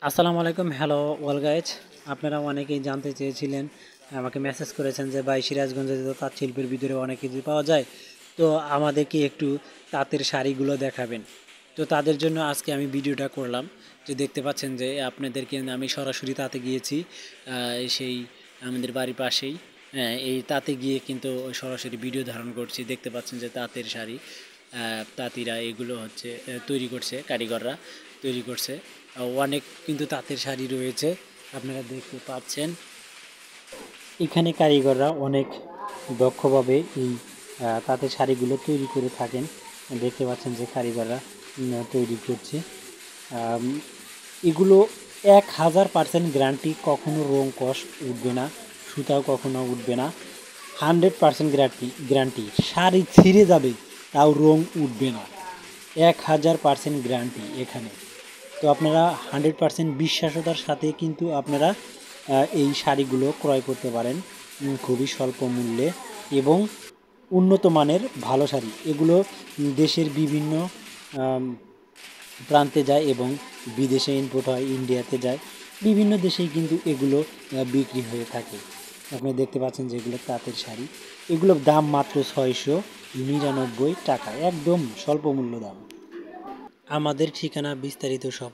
আসসালামু আলাইকুম, হ্যালো ওয়াল গাইজ। আপনারা অনেকেই জানতে চেয়েছিলেন, আমাকে মেসেজ করেছেন যে ভাই সিরাজগঞ্জে তো তাঁত শিল্পের ভিতরে অনেক কিছু পাওয়া যায়, তো আমাদেরকে একটু তাঁতের শাড়িগুলো দেখাবেন। তো তাদের জন্য আজকে আমি ভিডিওটা করলাম। যে দেখতে পাচ্ছেন যে আপনাদেরকে আমি সরাসরি তাঁতে গিয়েছি, সেই আমাদের বাড়ির পাশেই। হ্যাঁ, এই তাঁতে গিয়ে কিন্তু সরাসরি ভিডিও ধারণ করছি। দেখতে পাচ্ছেন যে তাঁতের শাড়ি, তাঁতিরা এগুলো হচ্ছে তৈরি করছে, কারিগররা তৈরি করছে। অনেক কিন্তু তাঁতের শাড়ি রয়েছে, আপনারা দেখতে পাচ্ছেন। এখানে কারিগররা অনেক দক্ষভাবে এই তাঁতের শাড়িগুলো তৈরি করে থাকেন। দেখতে পাচ্ছেন যে কারিগররা তৈরি করছে। এগুলো 1000% গ্যারান্টি, কখনো রং কষ উঠবে না, সুতাও কখনো উঠবে না। 100% গ্যারান্টি, শাড়ি ছিঁড়ে যাবে তাও রং উঠবে না। 1000% গ্যারান্টি এখানে। তো আপনারা 100% বিশ্বাসতার সাথে কিন্তু আপনারা এই শাড়িগুলো ক্রয় করতে পারেন খুবই স্বল্প মূল্যে এবং উন্নত মানের ভালো শাড়ি। এগুলো দেশের বিভিন্ন প্রান্তে যায় এবং বিদেশে ইম্পোর্ট হয়, ইন্ডিয়াতে যায়, বিভিন্ন দেশেই কিন্তু এগুলো বিক্রি হয়ে থাকে। আপনারা দেখতে পাচ্ছেন যে এগুলো তাঁতের শাড়ি, এগুলোর দাম মাত্র 699 টাকা, একদম স্বল্প মূল্য দাম। আমাদের ঠিকানা বিস্তারিত সব